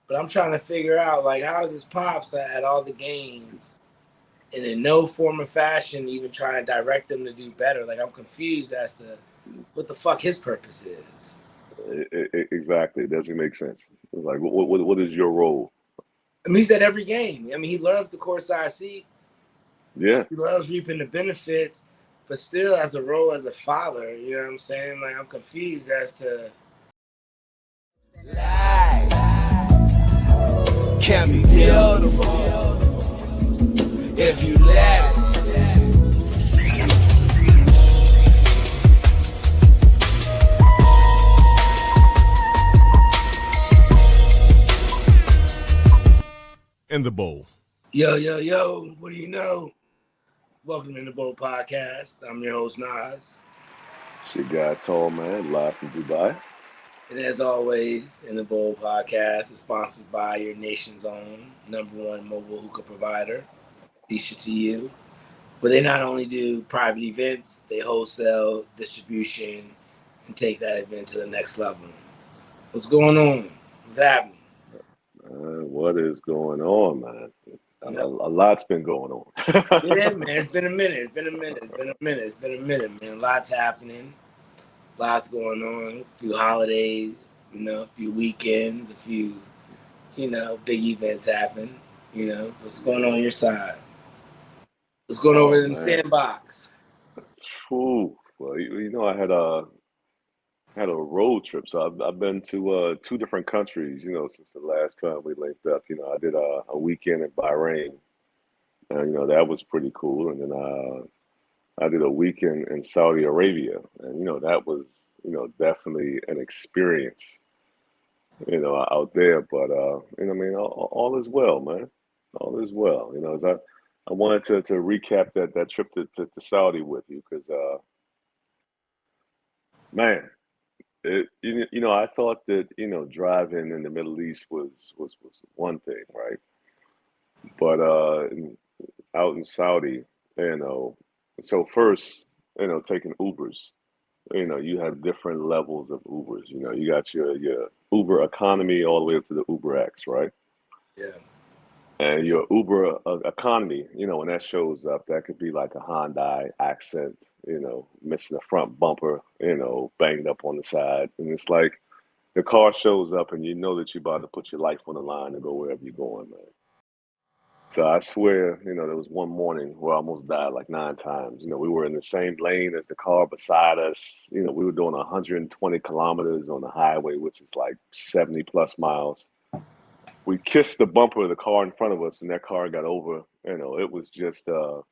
But I'm trying to figure out like how is his pops at all the games and in no form or fashion even trying to direct them to do better. Like I'm confused as to what the fuck his purpose is. Exactly. It doesn't make sense. It's like, what is your role? I mean, he's at every game. I mean, he loves the courtside seats. Yeah. He loves reaping the benefits, but still, as a role as a father, you know what I'm saying? Like I'm confused as to. Life can be beautiful if you let it. In the bowl. Yo, yo, yo, what do you know? Welcome to the Bowl Podcast. I'm your host, Nas. It's your guy, Tall Man, live from Dubai. And as always, in the Bowl Podcast is sponsored by your nation's own number one mobile hookah provider, Tisha to you, where they not only do private events, they wholesale, distribution, and take that event to the next level. What's going on? What's happening? What is going on, man? You A know, lot's been going on. it is, man. It's been a minute. It's been a minute. It's been a minute. It's been a minute, man. Lots happening. Lots going on. A few holidays, a few weekends, a few, big events happen. What's going on your side? What's going over Oh in the man, sandbox? Ooh, well, I had a road trip, so I've been to two different countries, since the last time we linked up. I did a weekend in Bahrain, and that was pretty cool, and then I did a weekend in Saudi Arabia, and that was definitely an experience, out there. But I mean, all is well, man. All is well. As I wanted to recap that trip to Saudi with you because man, I thought that driving in the Middle East was one thing, right? But out in Saudi, you know, so first, taking Ubers. You have different levels of Ubers. You got your Uber economy all the way up to the Uber X, right? Yeah. And your Uber economy, when that shows up, that could be like a Hyundai Accent, missing the front bumper, banged up on the side, and it's like the car shows up, and you know that you're about to put your life on the line to go wherever you're going, man. So I swear, there was one morning where I almost died like 9 times. We were in the same lane as the car beside us. We were doing 120 kilometers on the highway, which is like 70 plus miles. We kissed the bumper of the car in front of us, and that car got over. It was just, it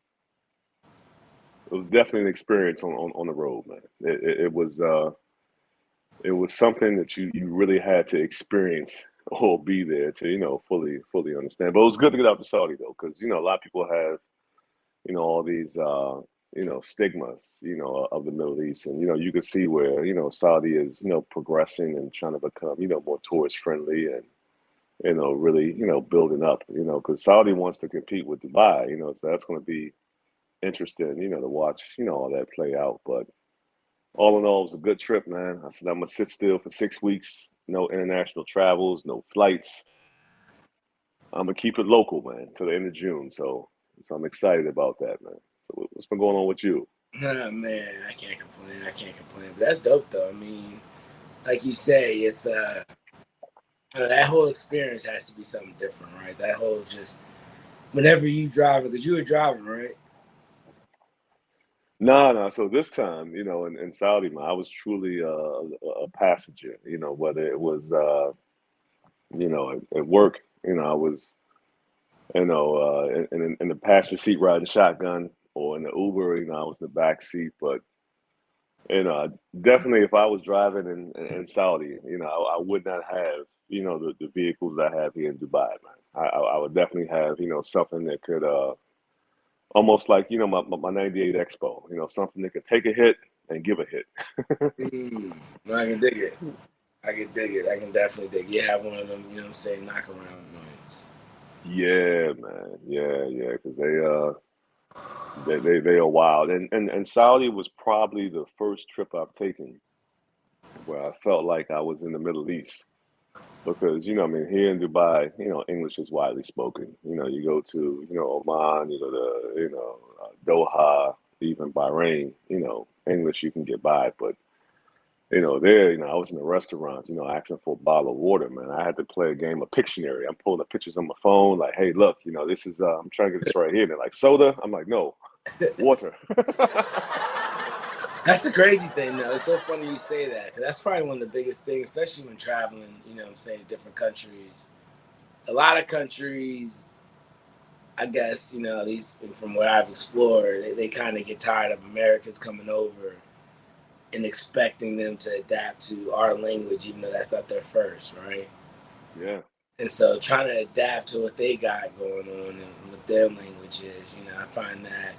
was definitely an experience on the road, man. It was something that you really had to experience or be there to fully understand. But it was good to get out to Saudi though, because a lot of people have all these stigmas of the Middle East, and you can see where Saudi is progressing and trying to become more tourist friendly and really building up because Saudi wants to compete with Dubai, so that's going to be interesting to watch all that play out. But all in all, it was a good trip, man. I said I'm gonna sit still for 6 weeks, no international travels, no flights. I'm gonna keep it local, man, till the end of June. So I'm excited about that, man. So what's been going on with you? Oh, man, I can't complain. I can't complain. But that's dope, though. I mean, like you say, it's that whole experience has to be something different, right? That whole just whenever you drive, because you were driving, right? No, no. So this time, in Saudi, man, I was truly a passenger. Whether it was at work, I was in the passenger seat riding shotgun, or in the Uber, I was in the back seat. But definitely, if I was driving in Saudi, I would not have the vehicles I have here in Dubai, man. I would definitely have something that could almost like my '98 Expo, something that could take a hit and give a hit. No, I can dig it. I can dig it. I can definitely dig it. You have one of them, you know what I'm saying, knock around moments. Yeah, man. Yeah, yeah, because they are wild, and Saudi was probably the first trip I've taken where I felt like I was in the Middle East. Because, I mean, here in Dubai, English is widely spoken. You go to, Oman, you go to, Doha, even Bahrain, English you can get by. But, there, I was in a restaurant, asking for a bottle of water, man. I had to play a game of Pictionary. I'm pulling up pictures on my phone, like, hey, look, this is, I'm trying to get this right here. And they're like, soda? I'm like, no, water. That's the crazy thing, though. It's so funny you say that. 'Cause that's probably one of the biggest things, especially when traveling, I'm saying, different countries. A lot of countries, I guess, at least from what I've explored, they kind of get tired of Americans coming over and expecting them to adapt to our language, even though that's not their first, right? Yeah. And so trying to adapt to what they got going on and what their language is, I find that,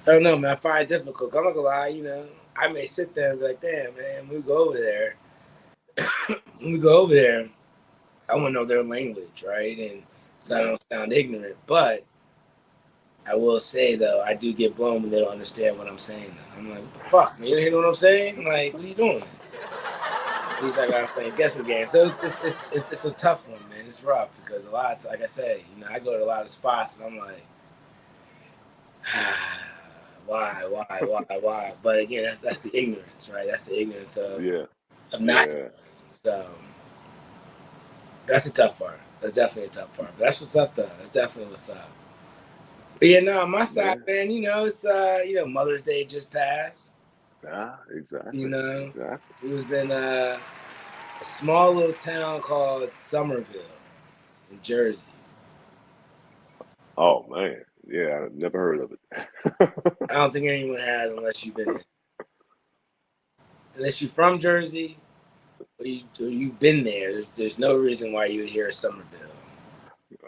I don't know, man, I find it difficult. I'm not gonna lie, I may sit there and be like, damn, man, when we go over there, I want to know their language, right? And so I don't sound ignorant. But I will say, though, I do get blown when they don't understand what I'm saying. Though. I'm like, what the fuck, man? You don't hear what I'm saying? Like, what are you doing? He's like, I'm playing guessing game. So it's a tough one, man. It's rough because a lot of times, like I said, I go to a lot of spots and I'm like, why? But again, that's the ignorance, right? That's the ignorance of not. Yeah. So that's a tough part. That's definitely a tough part. But that's what's up, though. That's definitely what's up. But yeah, no, on my side, man, it's Mother's Day just passed. Yeah, exactly. It was in a small little town called Somerville, in Jersey. Oh man, yeah, I've never heard of it. I don't think anyone has unless you've been there. Unless you're from Jersey or you've been there, there's no reason why you would hear Somerville.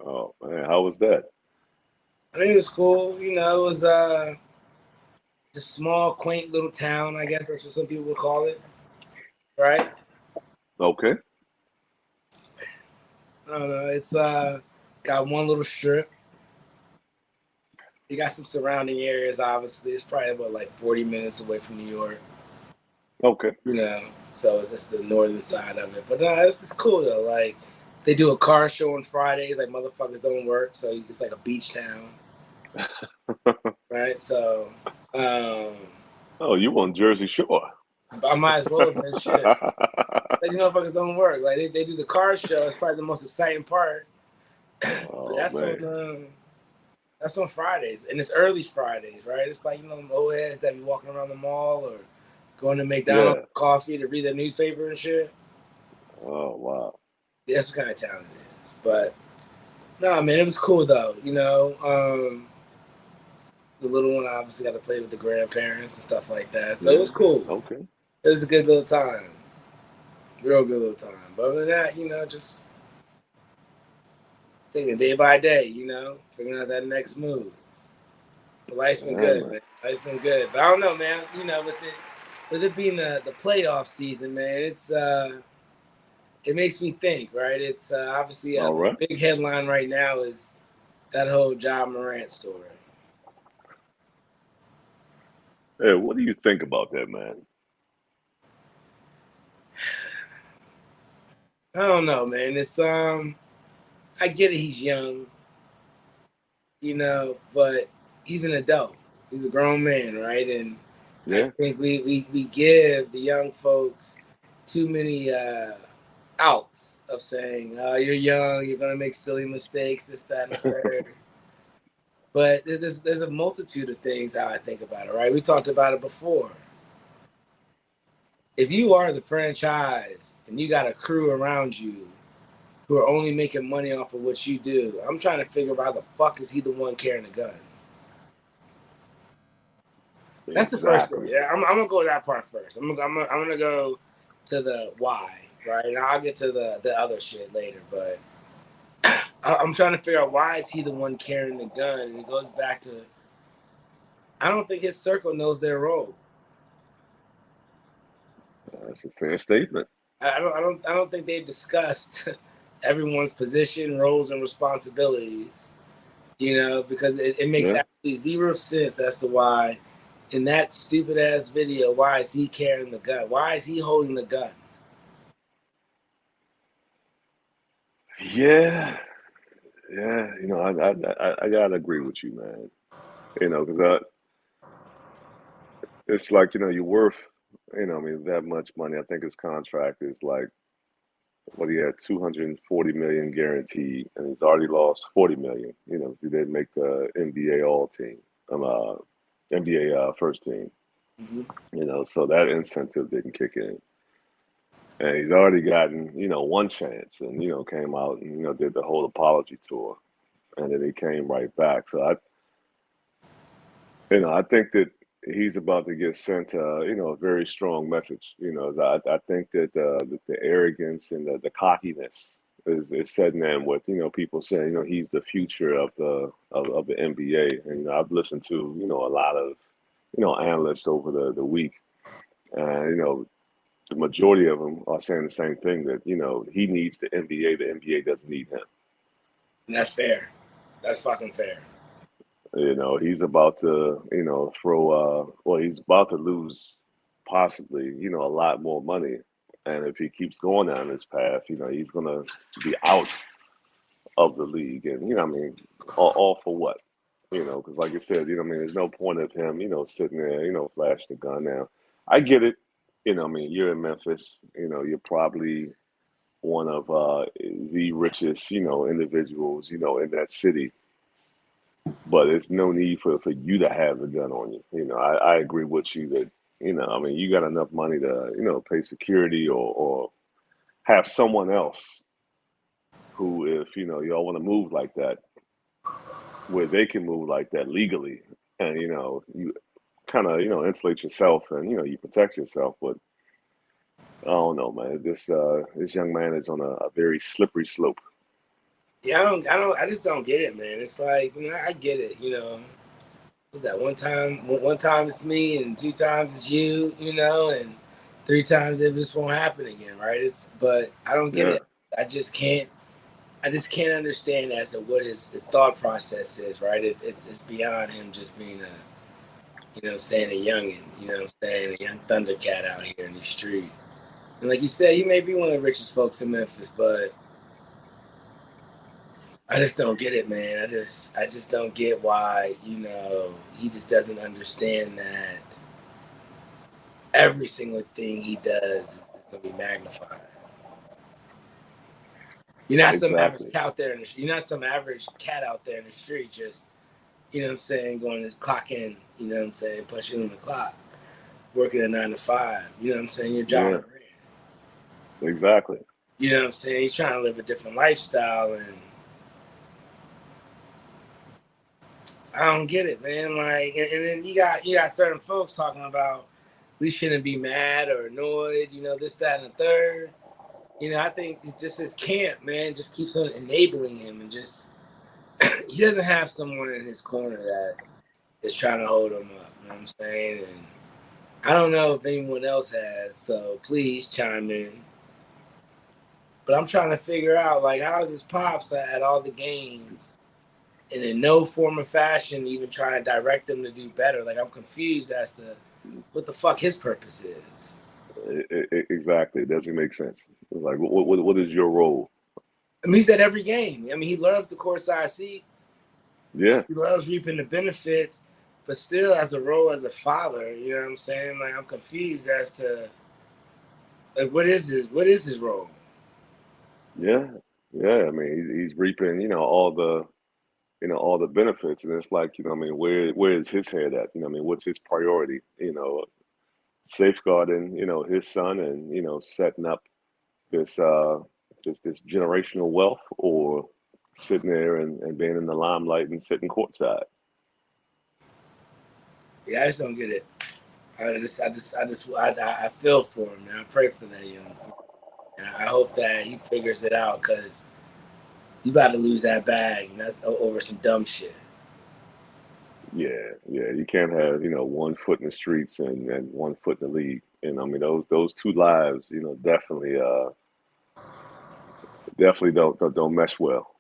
Oh man, how was that? I mean, it was cool. It was a small, quaint little town. I guess that's what some people would call it, right? Okay. I don't know. It's got one little strip. You got some surrounding areas. Obviously, it's probably about like 40 minutes away from New York. Okay. So it's the northern side of it. But no, it's cool though. Like they do a car show on Fridays. Like motherfuckers don't work, so it's like a beach town. Right, so oh, you on Jersey Shore? I might as well have been shit. Like motherfuckers don't work. Like they do the car show. It's probably the most exciting part. Oh, but that's on Fridays, and it's early Fridays, right? It's like them old heads that be walking around the mall or going to McDonald's coffee to read their newspaper and shit. Oh wow, that's what kind of town it is. But no, man, it was cool though. The little one obviously got to play with the grandparents and stuff like that. So it was cool. Okay. It was a good little time. Real good little time. But other than that, just taking day by day, figuring out that next move. But life's been good, man. Life's been good. But I don't know, man. With it being the playoff season, man, it makes me think, right? It's obviously a big headline right now is that whole Morant story. Hey, what do you think about that, man? I don't know, man. It's I get it. He's young, but he's an adult. He's a grown man, right? And I think we give the young folks too many outs of saying, "Oh, you're young. You're gonna make silly mistakes. This, that, and the third." But there's a multitude of things how I think about it, right? We talked about it before. If you are the franchise and you got a crew around you who are only making money off of what you do, I'm trying to figure out how the fuck is he the one carrying a gun? That's the first thing. Yeah, I'm gonna go with that part first. I'm gonna go to the why, right? And I'll get to the other shit later. But I'm trying to figure out why is he the one carrying the gun, and it goes back to I don't think his circle knows their role. That's a fair statement. I don't think they've discussed everyone's position, roles, and responsibilities. Because it makes absolutely zero sense as to why, in that stupid ass video, why is he carrying the gun? Why is he holding the gun? Yeah, yeah. I gotta agree with you, man. Because it's like you're worth, that much money. I think his contract is like what he had 240 million guaranteed, and he's already lost 40 million. 'Cause he didn't make the NBA All Team, NBA first team. Mm-hmm. So that incentive didn't kick in. And he's already gotten, one chance and, came out and, did the whole apology tour. And then he came right back. So I think that he's about to get sent, a very strong message. I think that the arrogance and the cockiness is setting in with, people saying, he's the future of the NBA. And, I've listened to, a lot of, analysts over the week. And, the majority of them are saying the same thing that, he needs the NBA. The NBA doesn't need him. And that's fair. That's fucking fair. He's about to, he's about to lose possibly, a lot more money. And if he keeps going down this path, he's going to be out of the league. And, all for what? Because like I said, there's no point of him, sitting there, flashing the gun now. I get it. You're in Memphis, you're probably one of the richest, individuals, in that city. But there's no need for you to have the gun on you. I agree with you that, you got enough money to, pay security or have someone else who, if, y'all want to move like that, where they can move like that legally and, you kind of, insulate yourself and, you protect yourself. But I don't know, man. This young man is on a very slippery slope. Yeah, I just don't get it, man. It's like, I get it, What's that? One time it's me, and two times it's you, and three times it just won't happen again, right? But I don't get Yeah, it. I just can't understand as to what his thought process is, right? It's beyond him just being a youngin, a young Thundercat out here in these streets. And like you said, you may be one of the richest folks in Memphis, but I just don't get it, man. I just don't get why, he just doesn't understand that every single thing he does is going to be magnified. You're not some average exactly. cat out there you're not some average cat out there in the street just, going to clock in, punching in the clock, working a 9 to 5. You're John Yeah, Morant. exactly. He's trying to live a different lifestyle, and I don't get it, man. Like, and then you got certain folks talking about we shouldn't be mad or annoyed, this, that, and the third. I think it just his camp, man, just keeps on enabling him, and just he doesn't have someone in his corner that is trying to hold him up. You know what I'm saying? And I don't know if anyone else has, so please chime in. But I'm trying to figure out, like, how is his pops at all the games, and in no form or fashion even trying to direct him to do better? Like, I'm confused as to what the fuck his purpose is. Exactly. It doesn't make sense. It's like, what is your role? I mean, he's at every game. I mean, he loves the courtside seats. Yeah, He loves reaping the benefits, but still, as a role as a father, you know what I'm saying? Like, I'm confused as to, like, what is his role? yeah, yeah. I mean, he's reaping, all the benefits, and it's like, where is his head at? What's his priority? Safeguarding, his son and setting up this this generational wealth, or sitting there and being in the limelight and sitting courtside. Yeah, I just don't get it. I feel for him, man. I pray for that young. And I hope that he figures it out, because you about to lose that bag, and that's over some dumb shit. Yeah, yeah. You can't have, 1 foot in the streets and 1 foot in the league. And I mean those two lives, definitely don't mesh well.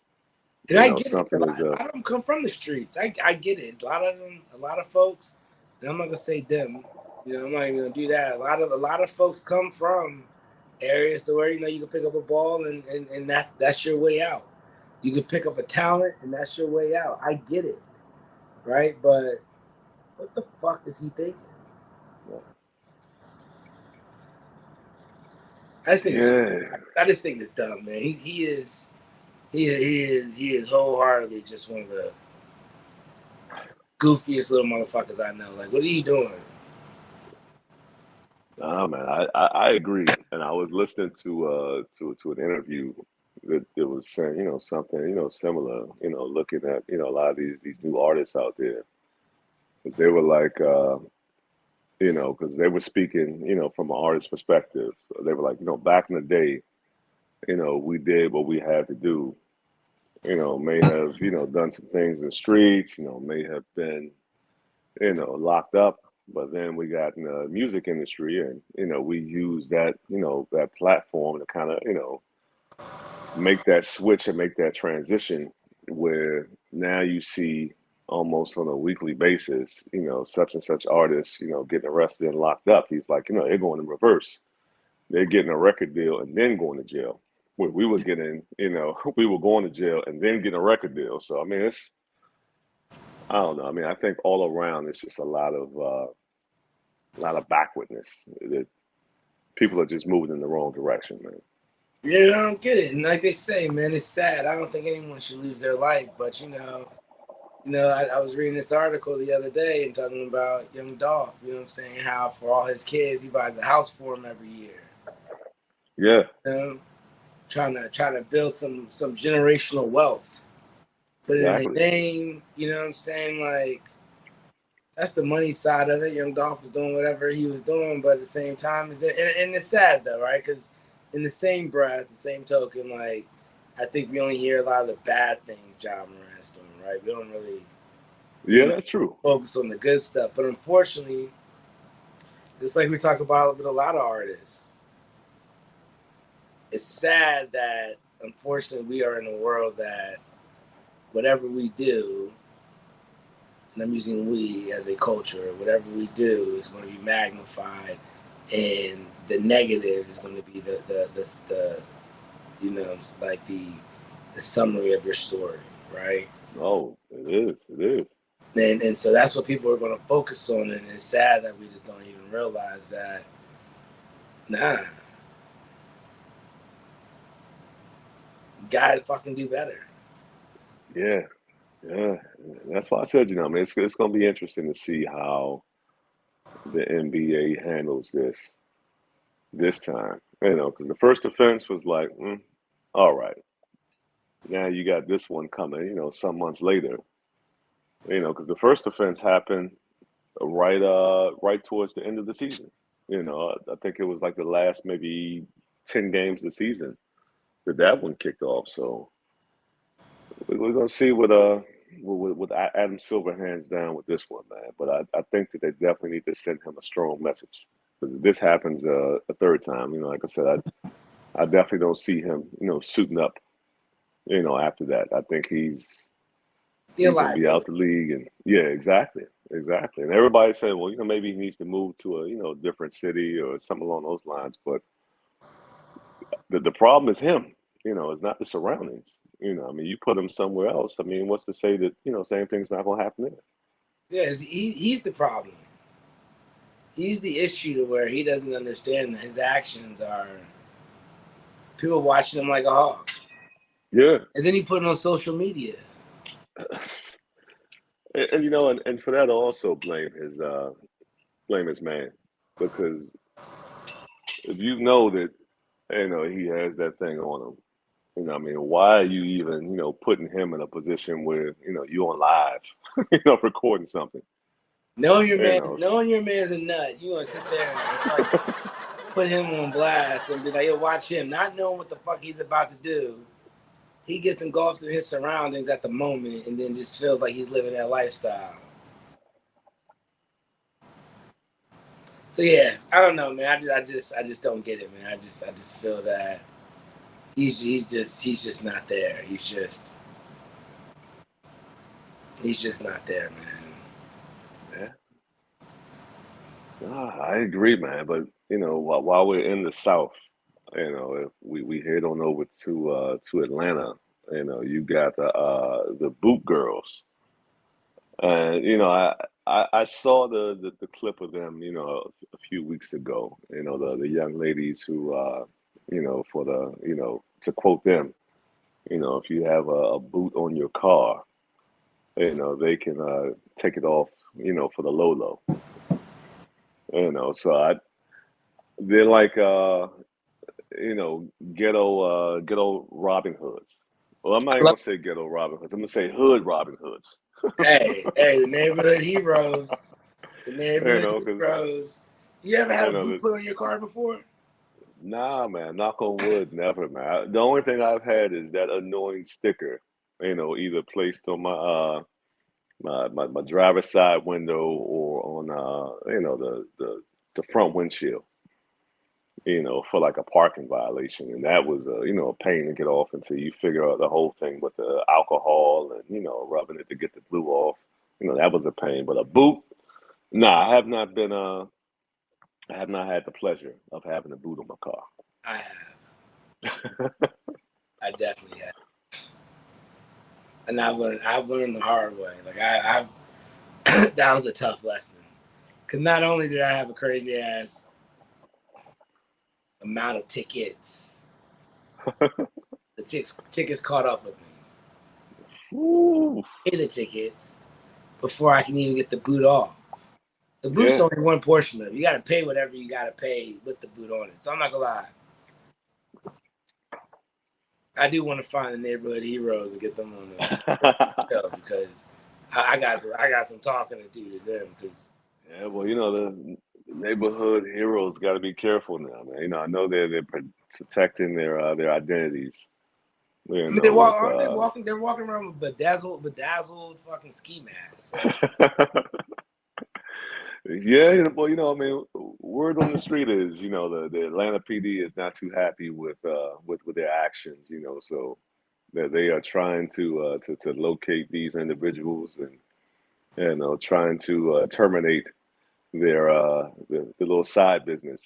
And I get it. A Something is lot of them come from the streets. I get it. A lot of folks, and I'm not gonna say them. I'm not even gonna do that. A lot of folks come from areas to where you can pick up a ball and that's your way out. You can pick up a talent and that's your way out. I get it, right? But what the fuck is he thinking? Yeah. I just think it's dumb, man. He is wholeheartedly just one of the goofiest little motherfuckers I know. Like, what are you doing? Nah, man, I agree. And I was listening to an interview that it was saying, something, similar, looking at, a lot of these new artists out there. Because they were like, because they were speaking, from an artist perspective. They were like, back in the day, we did what we had to do. May have, done some things in the streets, may have been, locked up. But then we got in the music industry and, we use that, that platform to kind of, make that switch and make that transition where now you see almost on a weekly basis, such and such artists, getting arrested and locked up. He's like, they're going in reverse. They're getting a record deal and then going to jail. Where we were getting, we were going to jail and then getting a record deal. So I mean, I don't know. I mean, I think all around it's just a lot of backwardness. That people are just moving in the wrong direction, man. Yeah, I don't get it. And like they say, man, it's sad. I don't think anyone should lose their life. But I was reading this article the other day and talking about Young Dolph. You know what I'm saying? How for all his kids, he buys a house for them every year. Yeah. Trying to build some generational wealth. Put it in their name. You know what I'm saying? Like, that's the money side of it. Young Dolph was doing whatever he was doing, but at the same time, and it's sad though, right? Because in the same breath, the same token, like, I think we only hear a lot of the bad things Ja Morant's doing, right? We don't really that's true. Focus on the good stuff. But unfortunately, it's like we talk about with a lot of artists. It's sad that unfortunately we are in a world that whatever we do, and I'm using we as a culture, whatever we do is going to be magnified, and the negative is going to be the like the summary of your story, right? Oh, it is. And so that's what people are going to focus on, and it's sad that we just don't even realize that. Nah, you gotta fucking do better. Yeah. That's why I said, I mean, it's going to be interesting to see how the NBA handles this time. Because the first offense was like, all right. Now you got this one coming, some months later. Because the first offense happened right towards the end of the season. I think it was like the last maybe 10 games of the season that one kicked off. So we're gonna see what Adam Silver hands down with this one, man. But I think that they definitely need to send him a strong message because if this happens a third time, like I said, I definitely don't see him, suiting up, after that. I think he's gonna be out the league, and yeah, exactly. And everybody said, well, maybe he needs to move to a different city or something along those lines. But the problem is him. It's not the surroundings. I mean, you put him somewhere else. I mean, what's to say that same thing's not gonna happen there? Yeah, he's the problem. He's the issue to where he doesn't understand that his actions are people watching him like a hawk. Yeah. And then he put it on social media. And for that, I also blame his man, because if you know that he has that thing on him, I mean, why are you even putting him in a position where you on live, recording something? Knowing your man's a nut, you gonna sit there and like put him on blast and be like, yo, watch him, not knowing what the fuck he's about to do. He gets engulfed in his surroundings at the moment and then just feels like he's living that lifestyle. So yeah, I don't know, man. I just don't get it, man. I just feel that he's just not there. He's just not there, man. Yeah. I agree, man. But while we're in the South, if we head on over to Atlanta, you got the Boot Girls, and I saw the clip of them, a few weeks ago. The young ladies who, for to quote them, if you have a boot on your car, they can take it off, for the low low. So they're like ghetto Robin Hoods. Well, I'm not even gonna say ghetto Robin Hoods. I'm gonna say hood Robin Hoods. Hey, the neighborhood heroes. The You neighborhood know, because heroes. You ever had you a know, boot put on your car before? nah, man, knock on wood, never, man. The only thing I've had is that annoying sticker, either placed on my driver's side window or on the front windshield. For like a parking violation. And that was a pain to get off until you figure out the whole thing with the alcohol and, rubbing it to get the glue off. That was a pain. But a boot, nah, I have not had the pleasure of having a boot on my car. I have. I definitely have. And I've learned the hard way. Like I that was a tough lesson. Cause not only did I have a crazy ass amount of tickets, the tickets caught up with me. Ooh, Pay the tickets before I can even get the boot off. The boot's yeah. only one portion of it. You got to pay whatever you got to pay with the boot on it. So I'm not gonna lie. I do want to find the neighborhood heroes and get them on the show because I got some talking to do to them because Yeah, well, the neighborhood heroes got to be careful now, man. I know they're protecting their identities. I mean With aren't they walking? They're walking around with bedazzled fucking ski masks. So. Yeah, well, I mean, word on the street is, the Atlanta PD is not too happy with their actions, so that they are trying to locate these individuals and trying to terminate the little side business,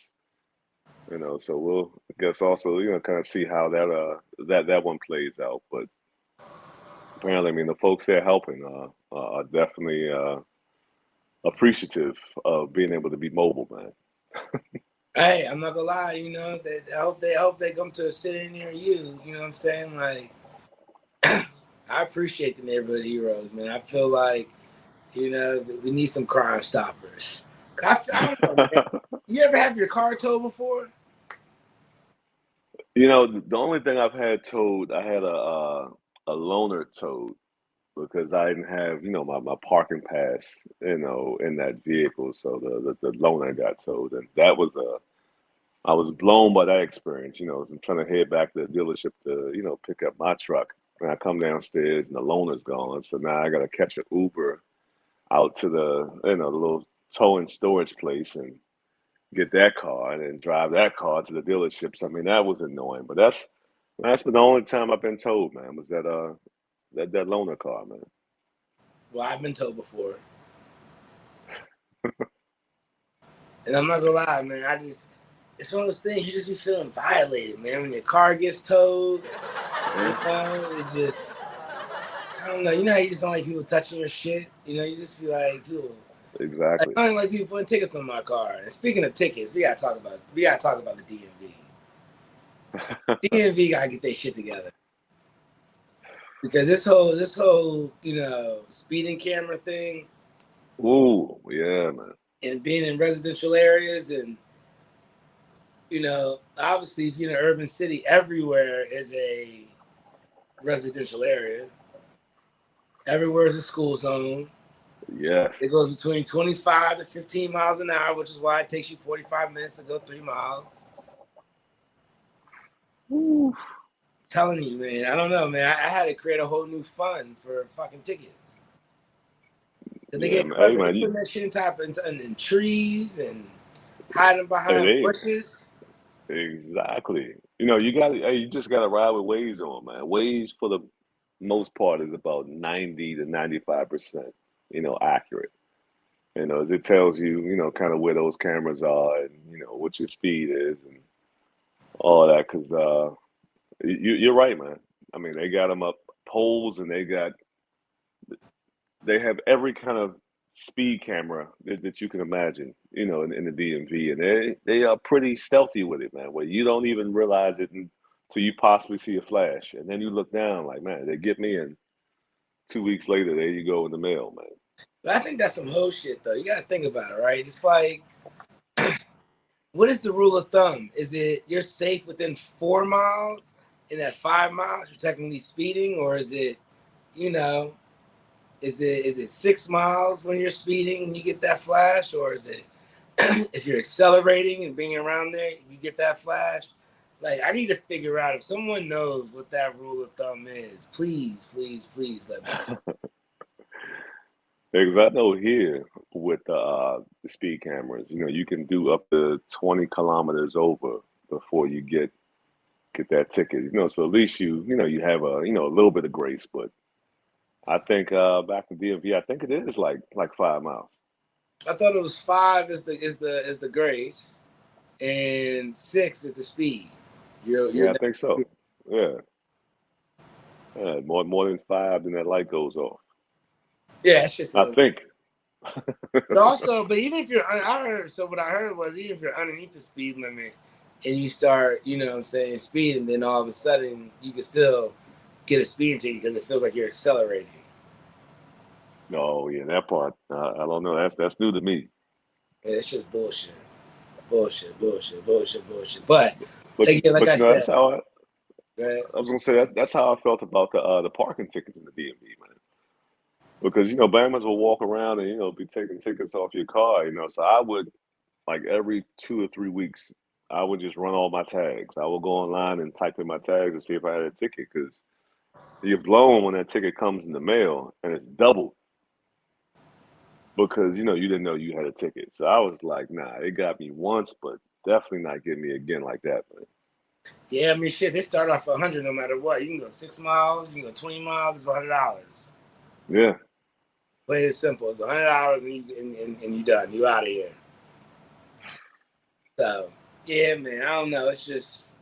so we'll I guess also kind of see how that one plays out, but apparently, I mean, the folks they're helping are definitely appreciative of being able to be mobile, man. Hey, I'm not gonna lie, I hope they come to a city near you. You know what I'm saying? Like, I appreciate the neighborhood heroes, man. I feel like we need some crime stoppers. I don't know, man. You ever have your car towed before? The only thing I've had towed, I had a loaner towed because I didn't have, my parking pass, in that vehicle. So the loaner got towed, and I was blown by that experience. As I'm trying to head back to the dealership to, pick up my truck, and I come downstairs and the loaner's gone. So now I got to catch an Uber out to the little towing storage place and get that car and then drive that car to the dealerships. I mean, that was annoying, but that's been the only time I've been told, man, was that loaner car, man. Well, I've been towed before, and I'm not gonna lie, man. It's one of those things you just be feeling violated, man. When your car gets towed, it's just I don't know. You know how you just don't like people touching your shit. You just feel like people. Like, Exactly. I don't like people putting tickets on my car. And speaking of tickets, we gotta talk about the DMV. DMV gotta get their shit together because this whole speeding camera thing Ooh, yeah, man. and being in residential areas and obviously if you're in an urban city, everywhere is a residential area. Everywhere is a school zone. Yes. It goes between 25 to 15 miles an hour, which is why it takes you 45 minutes to go 3 miles. Ooh. I'm telling you, man. I don't know, man. I had to create a whole new fund for fucking tickets. Cause they Yeah, get man. Hey, clever. They man. putting that shit in trees and hiding Hey, behind bushes. exactly. You just got to ride with Waze on, man. Waze for the most part is about 90 to 95%, accurate. As it tells you, kind of where those cameras are and, what your speed is and all that, because you're right, man. I mean, they got them up poles, and they have every kind of speed camera that you can imagine, in the DMV, and they are pretty stealthy with it, man. Where you don't even realize it until you possibly see a flash, and then you look down like, man, they get me, and 2 weeks later, there you go in the mail, man. But I think that's some whole shit, though. You got to think about it, right? It's like, what is the rule of thumb? Is it you're safe within 4 miles, and at 5 miles you're technically speeding, or is it, you know, is it 6 miles when you're speeding and you get that flash, or is it if you're accelerating and being around there you get that flash? Like, I need to figure out if someone knows what that rule of thumb is. Please, please, please let me know. Because I know here with the speed cameras, you can do up to 20 kilometers over before you get that ticket. So at least you have a little bit of grace. But I think back in DMV, I think it is like 5 miles. I thought it was 5 is the grace, and 6 is the speed. You're Yeah, I think so. Yeah, yeah, more than five, then that light goes off. yeah, it's just I a. think. But even if what I heard was, even if you're underneath the speed limit and you start, what I'm saying, speed, and then all of a sudden you can still get a speeding ticket because it feels like you're accelerating. Oh yeah, that part. I don't know. That's new to me. Yeah, it's just bullshit. Bullshit. But But again, like but I that's said, how right? I was gonna say that's how I felt about the parking tickets in the DMV, man. Because Bama's will walk around and be taking tickets off your car. So I would, like, every 2 or 3 weeks, I would just run all my tags. I would go online and type in my tags and see if I had a ticket, because you're blown when that ticket comes in the mail and it's double because you didn't know you had a ticket. So I was like, nah, it got me once, but definitely not getting me again like that, man. Yeah, I mean, shit, they start off 100 no matter what. You can go 6 miles, you can go 20 miles, it's $100. Yeah. Plain and simple. It's $100 and you done. You out of here. So, yeah, man, I don't know. It's just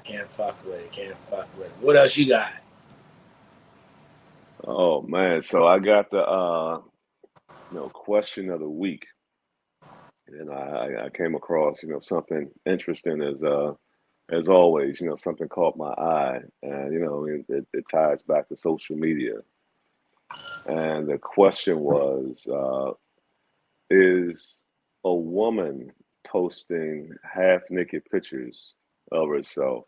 can't fuck with it. Can't fuck with it. What else you got? Oh man, so I got the question of the week, and I came across something interesting as always. Something caught my eye, and it ties back to social media. And the question was, is a woman posting half naked pictures of herself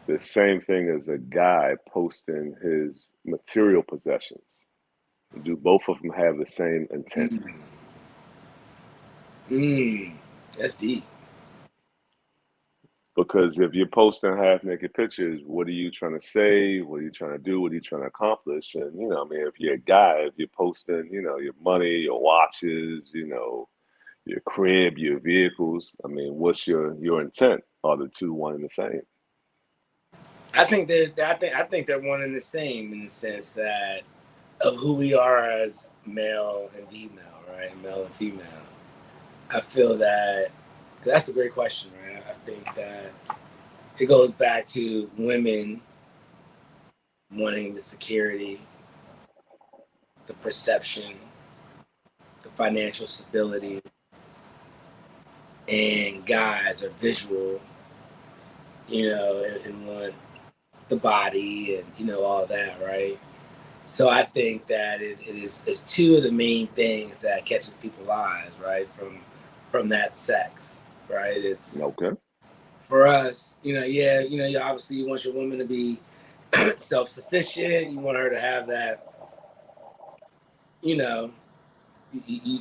the same thing as a guy posting his material possessions? Do both of them have the same intent? That's deep. Because if you're posting half naked pictures, what are you trying to say? What are you trying to do? What are you trying to accomplish? And I mean, if you're a guy, if you're posting, your money, your watches, your crib, your vehicles, I mean, what's your intent? Are the two one and the same? I think they're one and the same in the sense that of who we are as male and female, right? Male and female. I feel that that's a great question, right? I think that it goes back to women wanting the security, the perception, the financial stability, and guys are visual, and want the body and all that, right? So I think that it's two of the main things that catches people's eyes, right? From that sex, right? It's Okay. for us, you obviously you want your woman to be self-sufficient. You want her to have that, you know, you,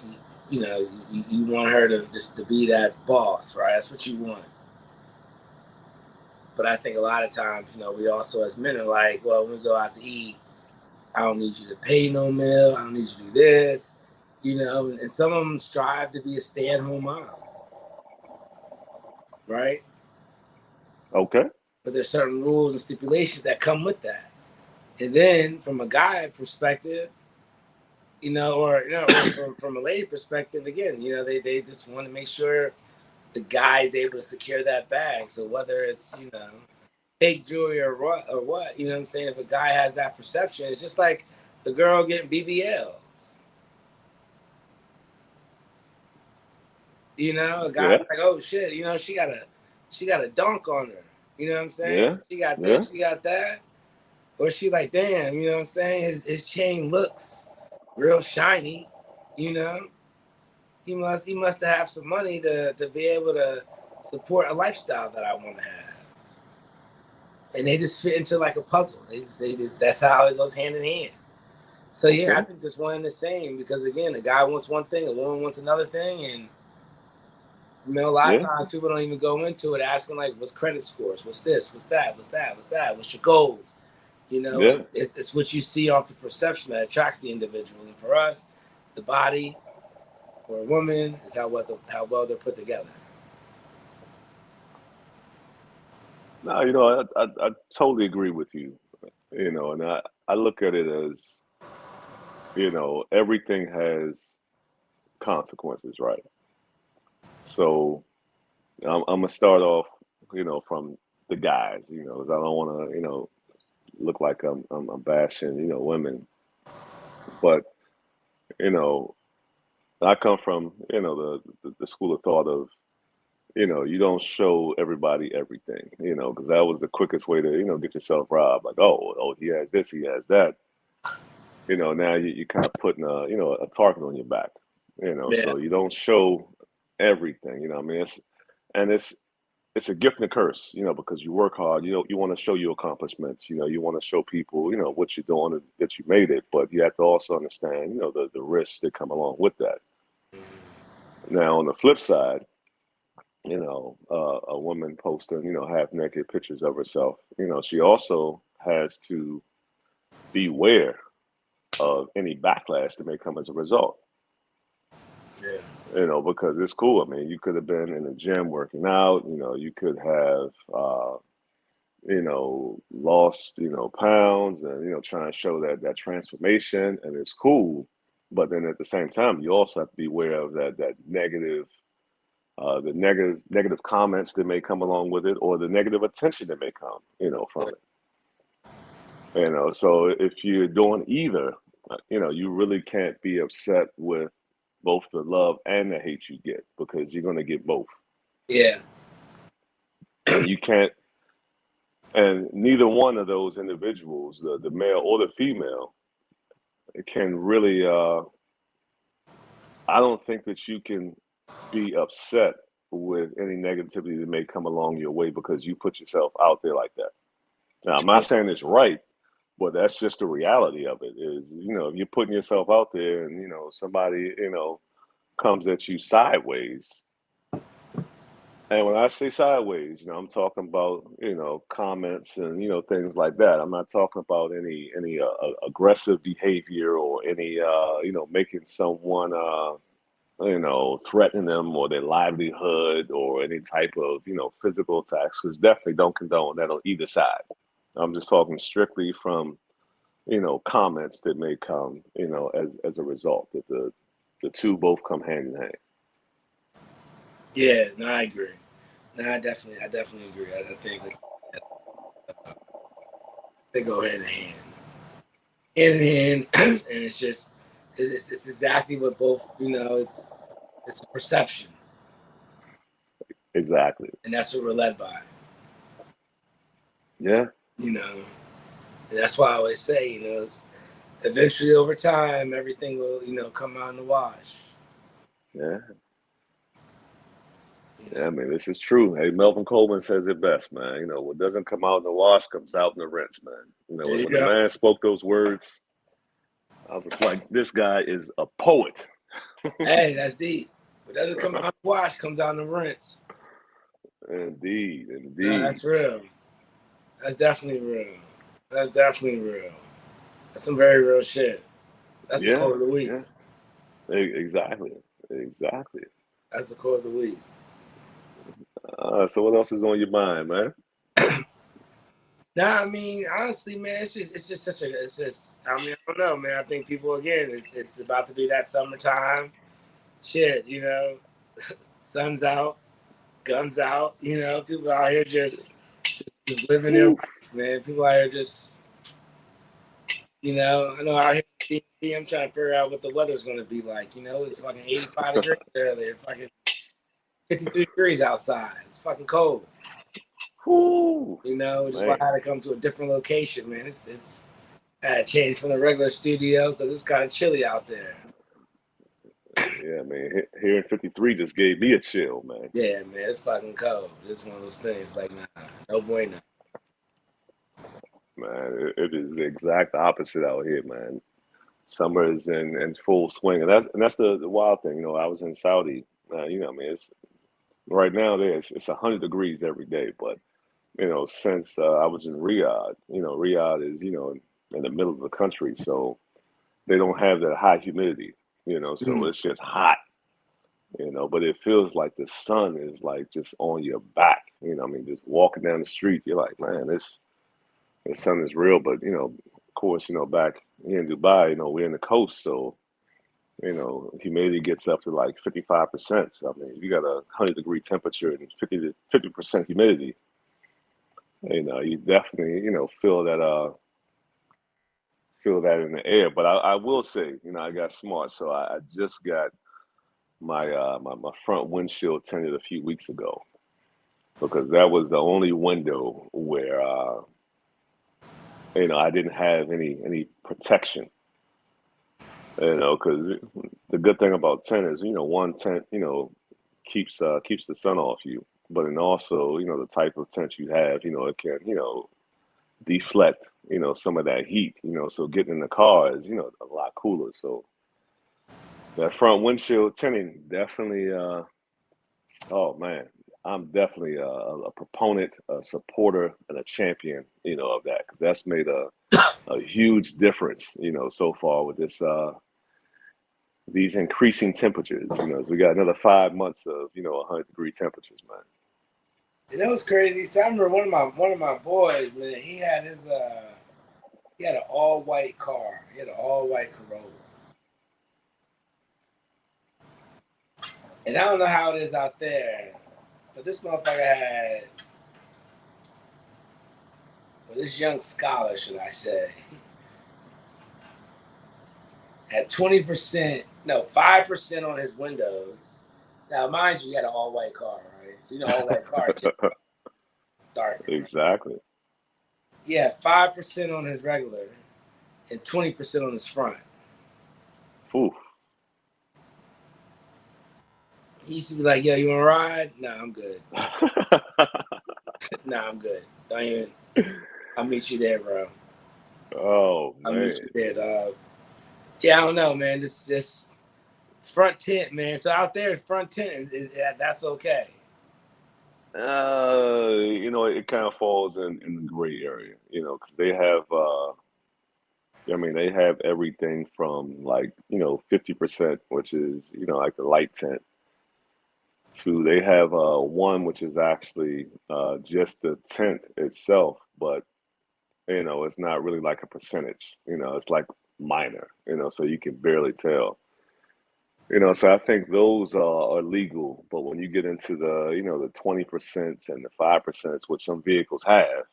you, you want her to just to be that boss, right? That's what you want. But I think a lot of times, we also as men are like, well, when we go out to eat, I don't need you to pay no meal. I don't need you to do this, and some of them strive to be a stay-at-home mom, right? Okay. But there's certain rules and stipulations that come with that. And then from a guy perspective, or from a lady perspective, again, they just want to make sure the guy's able to secure that bag. So whether it's fake jewelry or what, you know what I'm saying? If a guy has that perception, it's just like the girl getting BBLs. A guy's Yeah, like, oh shit, she got a dunk on her. You know what I'm saying? yeah, She got yeah, this, she got that. Or she like, damn, you know what I'm saying? His chain looks real shiny, you know. He must have some money to be able to support a lifestyle that I want to have. And they just fit into like a puzzle. They just that's how it goes hand in hand. So yeah, I okay, think this one and the same because again, a guy wants one thing, a woman wants another thing, and a lot of yeah, times people don't even go into it asking like, what's credit scores, what's this, what's that, what's that, what's that, what's your goals. yeah. It's what you see off the perception that attracts the individual. And for us, the body for a woman is how well they're put together. No, I totally agree with you. And I look at it as, everything has consequences, right? So I'm gonna start off, from the guys, 'cause I don't want to, look like I'm bashing, women, but you know, I come from, the school of thought of, you don't show everybody everything, because that was the quickest way to, get yourself robbed. Like, oh, he has this, he has that. Now you kind of putting a target on your back. Yeah, So you don't show everything. I mean, it's a gift and a curse, because you work hard. You want to show your accomplishments. You want to show people, what you're doing and that you made it. But you have to also understand, the risks that come along with that. Now, on the flip side, a woman posting, half naked pictures of herself, she also has to beware of any backlash that may come as a result. yeah, Because it's cool. I mean, you could have been in the gym working out, you could have, lost, pounds and, trying to show that transformation and it's cool. But then at the same time, you also have to be aware of that negative, the negative comments that may come along with it or the negative attention that may come, from it. So if you're doing either, you really can't be upset with both the love and the hate you get because you're going to get both. yeah, And you can't, and neither one of those individuals, the male or the female, can really, I don't think that you can be upset with any negativity that may come along your way because you put yourself out there like that. Now, I'm not saying it's right, but that's just the reality of it is, if you're putting yourself out there and, somebody, comes at you sideways. And when I say sideways, I'm talking about, comments and, things like that. I'm not talking about any aggressive behavior or any, making someone, threatening them or their livelihood or any type of, physical attacks, because definitely don't condone that on either side. I'm just talking strictly from, comments that may come, as a result that the two both come hand in hand. yeah. No, I agree. No, I definitely agree. I think like, they go hand in hand, and it's just it's exactly what both it's a perception, Exactly. and that's what we're led by. Yeah. You know, and that's why I always say, it's eventually over time everything will come out in the wash. Yeah. You Yeah, know, I mean, this is true. Hey, Melvin Coleman says it best, man. What doesn't come out in the wash comes out in the rinse, man. there you When the go. man spoke those words, I was like, this guy is a poet. Hey, that's deep. What doesn't come out in the wash comes out in the rinse. Indeed, No, indeed. that's real. That's definitely real. That's definitely real. That's some very real shit. That's the Yeah, quote of the week. yeah, exactly, exactly. That's the quote of the week. So what else is on your mind, man? Nah, I mean, honestly, man, it's just such a, it's just, I mean, I don't know, man. I think people, again, it's about to be that summertime shit, you know, sun's out, guns out, you know, people out here just living their Woo. life, man. People out here just, you know, I know out here in D.C., I'm trying to figure out what the weather's going to be like. You know, it's fucking 85 degrees earlier, fucking 53 degrees outside. It's fucking cold. Woo. You know, which is why Man. I had to come to a different location, man. It's I had to change from the regular studio because it's kind of chilly out there. Yeah, man. Here in 53 just gave me a chill, man. Yeah, man, it's fucking cold. It's one of those things. Like, nah, no bueno. Man, it is the exact opposite out here, man. Summer is in full swing, and that's the wild thing. You know, I was in Saudi. You know, I mean, it's right now there it's 100 degrees every day, but you know, since I was in Riyadh, you know, Riyadh is in the middle of the country, so they don't have that high humidity. You know, so Mm. it's just hot. You know, but it feels like the sun is like just on your back. You know, I mean, just walking down the street, you're like, man, this the sun is real. But you know, of course, you know, back here in Dubai, you know, we're in the coast, so you know, humidity gets up to like 55%. So, I mean, if you got a 100-degree temperature and 50% humidity, you know, you definitely, you know, feel that in the air. But I will say, you know, I got smart, so I just got my front windshield tinted a few weeks ago because that was the only window where you know, I didn't have any protection. You know, because the good thing about tent is, you know, one tent, you know, keeps the sun off you, but then also, you know, the type of tent you have, you know, it can, you know, deflect, you know, some of that heat, you know, so getting in the car is, you know, a lot cooler. So that front windshield tinting definitely, oh man, I'm definitely a proponent, a supporter, and a champion, you know, of that because that's made a huge difference, you know, so far with this these increasing temperatures. You know, as we got another 5 months of 100-degree temperatures, man. You know what's crazy? So I remember one of my boys, man. He had an all white car. He had an all white Corolla. And I don't know how it is out there, but this motherfucker had, well, this young scholar, should I say, had 20%, no, 5% on his windows. Now, mind you, he had an all white car, right? So, you know, all white car tint darker, right? Exactly. He had 5% on his regular and 20% on his front. Oof. He used to be like, yo, you want to ride? Nah, I'm good. Nah, I'm good. Don't even, I'll meet you there, bro. Oh I'll meet man. you there, dog. Yeah, I don't know, man. This front tint, man. So out there, front tint is that's okay. You know, it kind of falls in the gray area, you know, because they have, I mean, they have everything from like, 50%, which is, like the light tint, to they have one which is actually just the tint itself, but, it's not really like a percentage, it's like minor, so you can barely tell. So I think those are legal, but when you get into the 20% and the 5%, which some vehicles have,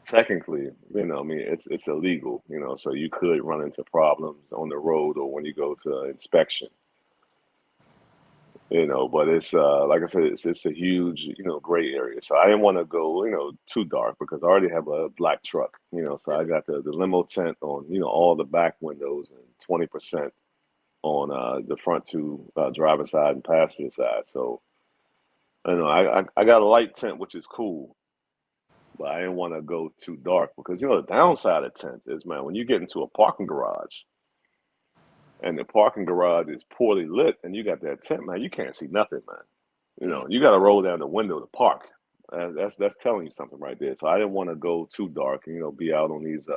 technically, I mean, it's illegal, so you could run into problems on the road or when you go to inspection, but it's like I said, it's a huge, gray area. So I didn't want to go, too dark because I already have a black truck, so I got the limo tent on, all the back windows and 20% on the front two driver side and passenger side. So I got a light tent, which is cool, but I didn't want to go too dark because the downside of tent is, man, when you get into a parking garage and the parking garage is poorly lit and you got that tent, man, you can't see nothing, man. You got to roll down the window to park. That's telling you something right there. So I didn't want to go too dark and be out on these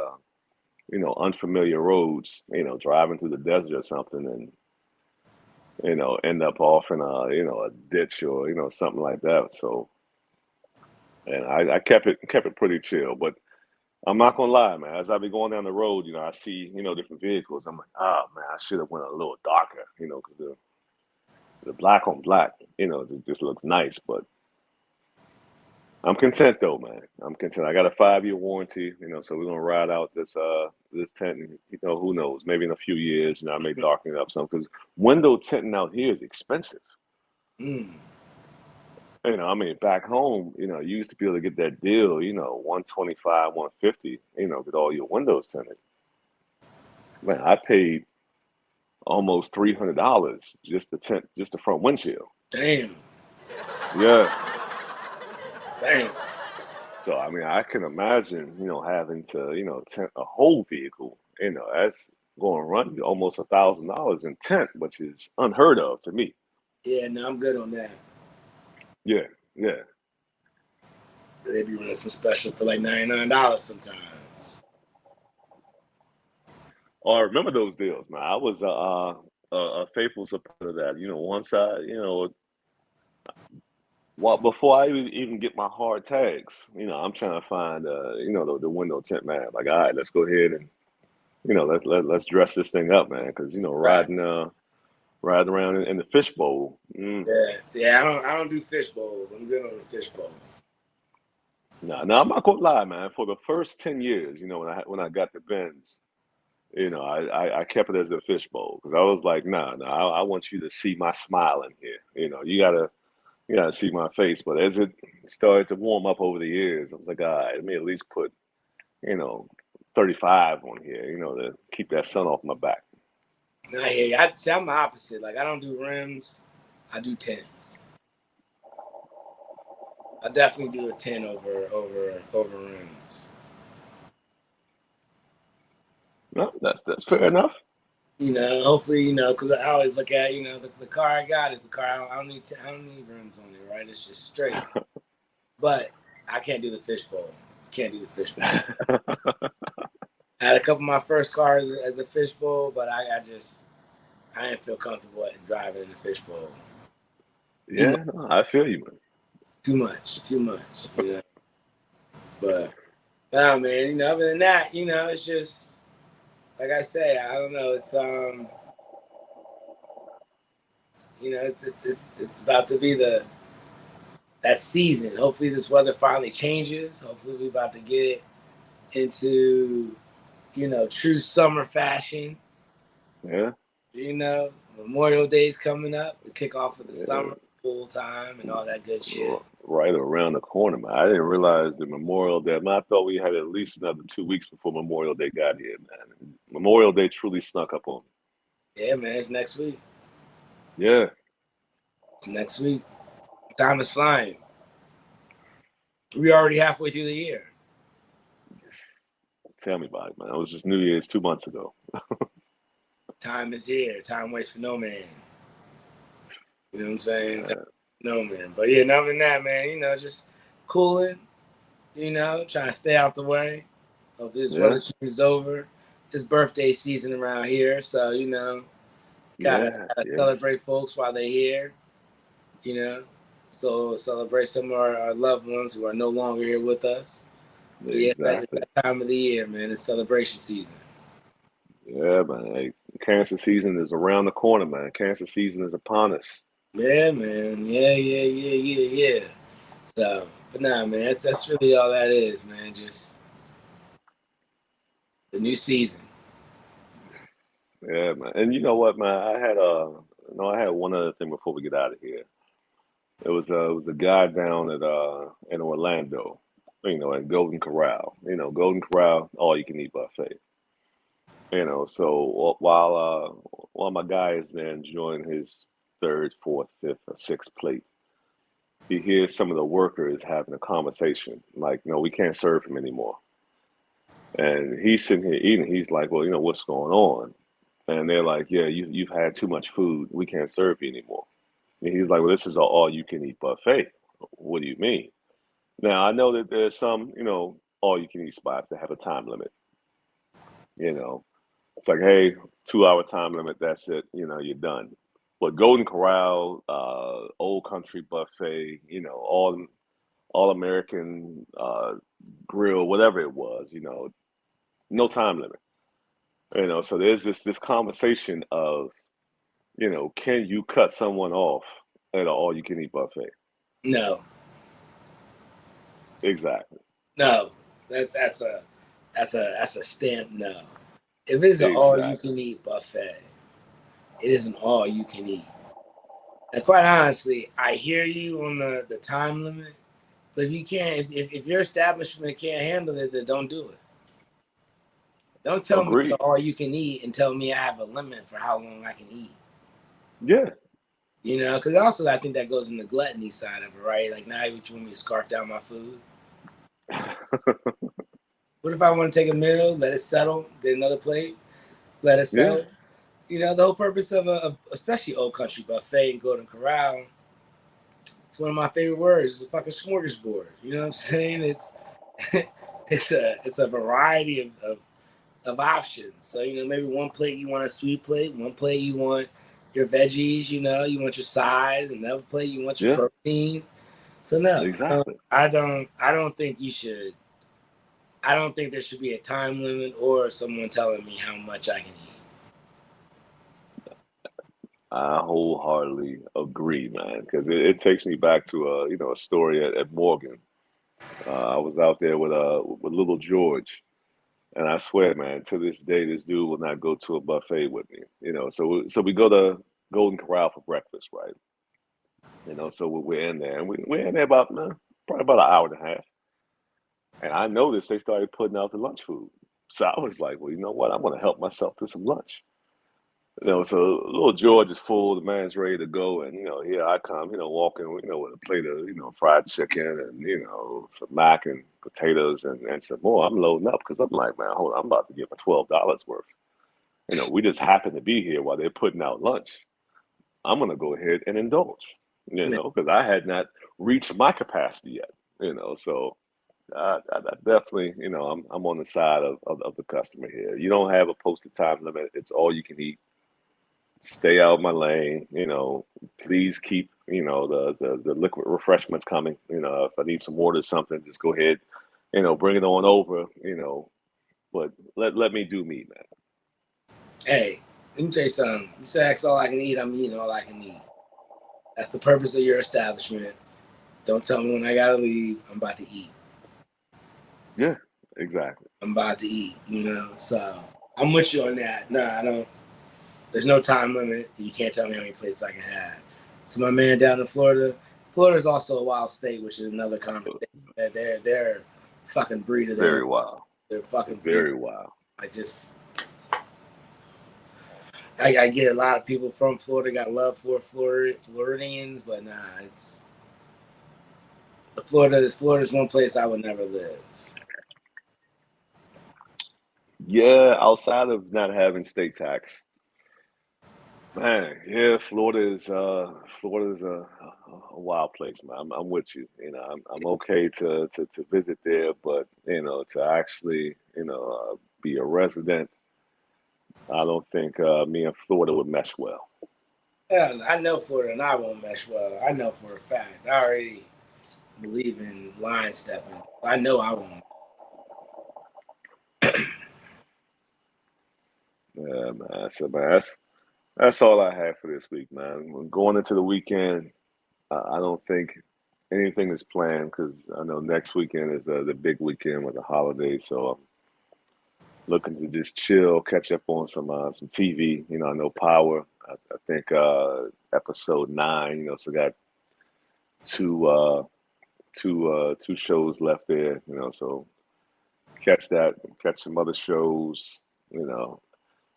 unfamiliar roads, driving through the desert or something and end up off in a ditch or something like that. So and I kept it pretty chill. But I'm not gonna lie, man. As I be going down the road, I see different vehicles. I'm like, oh man, I should have went a little darker, because the black on black, it just looks nice. But I'm content though, man. I'm content. I got a 5-year warranty, so we're gonna ride out this tent. And, who knows? Maybe in a few years, I may darken it up some because window tinting out here is expensive. Mm. I mean, back home, you used to be able to get that deal, 125, 150, with all your windows tinted. Man, I paid almost $300 just to tint just the front windshield. Damn. Yeah. Damn. So I mean, I can imagine, having to, tint a whole vehicle. That's going to run you almost $1,000 in tint, which is unheard of to me. Yeah, no, I'm good on that. Yeah, yeah. They be running some special for like $99 sometimes. Oh, I remember those deals, man. I was a faithful supporter of that. Once well, before I even get my hard tags, I'm trying to find, the window tint man. Like, all right, let's go ahead and, let's dress this thing up, man. Because Right. riding around in the fishbowl. Yeah. I don't do fish bowls. I'm good on the fish bowl. No, I'm not gonna lie, man. For the first 10 years, when I got the Benz, I kept it as a fishbowl because I was like, nah, I want you to see my smile in here. You gotta see my face. But as it started to warm up over the years, I was like, all right, let me at least put, you know, 35 on here, to keep that sun off my back. Nah, I hear you. I'm the opposite. Like I don't do rims. I do tints. I definitely do a tint over rims. No, that's fair enough. Hopefully, because I always look at, the car I got is the car. I don't need rims on it, right? It's just straight. But I can't do the fishbowl. Can't do the fishbowl. I had a couple of my first cars as a fishbowl, but I didn't feel comfortable driving in the fishbowl. Yeah, no, I feel you, man. Too much. But no, man. Other than that, it's just like I say. I don't know. It's it's about to be that season. Hopefully, this weather finally changes. Hopefully, we're about to get into true summer fashion. Yeah. Memorial Day's coming up, the kickoff of the Yeah. summer, pool time, and all that good shit. Right around the corner, man. I didn't realize the Memorial Day. Man, I thought we had at least another 2 weeks before Memorial Day got here, man. Memorial Day truly snuck up on me. Yeah, man, it's next week. Yeah. It's next week. Time is flying. We're already halfway through the year. Tell me about it, man. It was just New Year's 2 months ago. Time is here. Time waits for no man. You know what I'm saying? No man. But yeah, other than that, man, just cooling, trying to stay out the way. Hopefully this weather change is over. It's birthday season around here, so gotta celebrate folks while they're here. So celebrate some of our loved ones who are no longer here with us. But yeah, it's that time of the year, man. It's celebration season. Yeah, man. Hey, cancer season is around the corner, man. Cancer season is upon us. Yeah, man. Yeah. So, but nah, man, that's really all that is, man. Just the new season. Yeah, man. And you know what, man? I had one other thing before we get out of here. It was a guy down at in Orlando, at Golden Corral. Golden Corral, all you can eat buffet. So while my guy is there enjoying his third, fourth, fifth, or sixth plate, he hears some of the workers having a conversation, like, no, we can't serve him anymore. And he's sitting here eating. He's like, well, what's going on? And they're like, yeah, you've had too much food. We can't serve you anymore. And he's like, well, this is an all-you-can-eat buffet. What do you mean? Now, I know that there's some, all-you-can-eat spots that have a time limit. It's like, hey, 2-hour time limit, that's it. You're done. But Golden Corral, Old Country Buffet, all All American grill, whatever it was, no time limit. So there's this conversation of, can you cut someone off at an all you can eat buffet? No, Exactly. no, that's a stamp no. If it's an all you Exactly. can eat buffet, it isn't all you can eat. And quite honestly, I hear you on the time limit, but if you can't, if your establishment can't handle it, then don't do it. Don't tell me it's Agreed. all you can eat and tell me I have a limit for how long I can eat. Yeah. Because also I think that goes in the gluttony side of it, right? Like now you want me to scarf down my food. What if I want to take a meal, let it settle, get another plate, let it Yeah. settle? The whole purpose of especially Old Country Buffet and Golden Corral, it's one of my favorite words. It's a fucking smorgasbord. You know what I'm saying? It's it's a variety of options. So, maybe one plate you want a sweet plate, one plate you want your veggies, you want your sides, another plate you want your Yeah. protein. So no, Exactly. I don't think you should. I don't think there should be a time limit or someone telling me how much I can eat. I wholeheartedly agree, man, because it takes me back to a story at Morgan. I was out there with little George, and I swear, man, to this day, this dude will not go to a buffet with me. So we go to Golden Corral for breakfast, right? So we're in there, and we're in there about probably about an hour and a half. And I noticed they started putting out the lunch food. So I was like, well, you know what? I'm going to help myself to some lunch. So little George is full, the man's ready to go, and here I come, walking, with a plate of, fried chicken and some mac and potatoes and some more. I'm loading up because I'm like, man, hold on, I'm about to get my $12 worth. We just happen to be here while they're putting out lunch. I'm gonna go ahead and indulge, because I had not reached my capacity yet, So I definitely, I'm on the side of the customer here. You don't have a posted time limit; it's all you can eat. Stay out of my lane. Please keep the liquid refreshments coming. If I need some water or something, just go ahead, bring it on over. But let me do me, man. Hey, let me tell you something. You say that's all I can eat, I'm eating all I can eat. That's the purpose of your establishment. Don't tell me when I gotta leave. I'm about to eat. Yeah, exactly. I'm about to eat, So I'm with you on that. No, I don't. There's no time limit. You can't tell me how many plates I can have. So my man down in Florida, Florida is also a wild state, which is another conversation. They're fucking breed of their own. Very wild. They're fucking breed. Very wild. I get a lot of people from Florida got love for Floridians, but nah, it's Florida's one place I would never live. Yeah, outside of not having state tax, man. Yeah, Florida's a wild place, man. I'm with you. I'm okay to visit there, but to actually be a resident, I don't think me and Florida would mesh well. Yeah, I know Florida and I won't mesh well. I know for a fact. I already believe in line stepping. I know I won't. Yeah, man. So, man, that's all I have for this week, man. When going into the weekend, I don't think anything is planned because I know next weekend is the big weekend with the holidays. So I'm looking to just chill, catch up on some TV. I know Power. I think episode 9. So got two shows left there. So catch that, catch some other shows.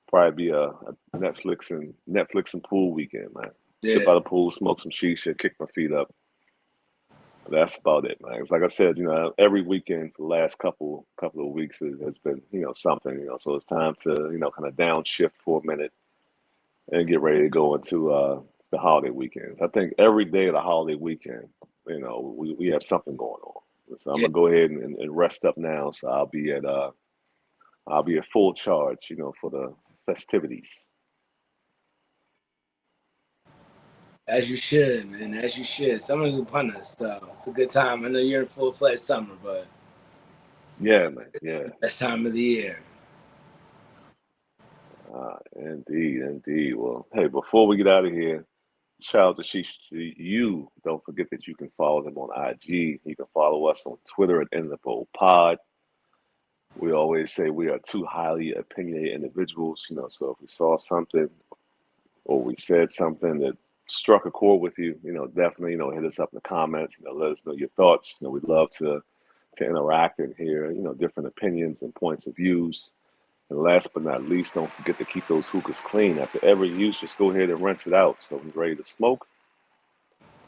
Probably be a Netflix and pool weekend, man. Sit Yeah, by the pool, smoke some shisha, kick my feet up. But that's about it, man. It's like I said, every weekend for the last couple of weeks has been, something, So it's time to, kind of downshift for a minute and get ready to go into the holiday weekends. I think every day of the holiday weekend, we have something going on. So I'm yeah. gonna go ahead and rest up now. So I'll be at full charge, for the festivities. As you should, man. As you should. Summer's upon us, so it's a good time. I know you're in full-fledged summer, but Yeah, man. Yeah. best time of the year. Indeed. Well, hey, before we get out of here, shout out to you. Don't forget that you can follow them on IG. You can follow us on Twitter at In the Bowl Pod. We always say we are two highly opinionated individuals, so if we saw something or we said something that struck a chord with you, definitely, hit us up in the comments, let us know your thoughts. We'd love to interact and hear, different opinions and points of views. And last but not least, don't forget to keep those hookahs clean. After every use, just go ahead and rinse it out. So when you're ready to smoke,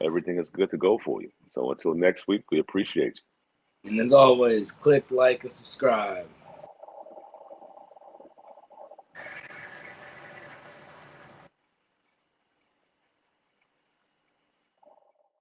everything is good to go for you. So until next week, we appreciate you. And as always, click, like, and subscribe.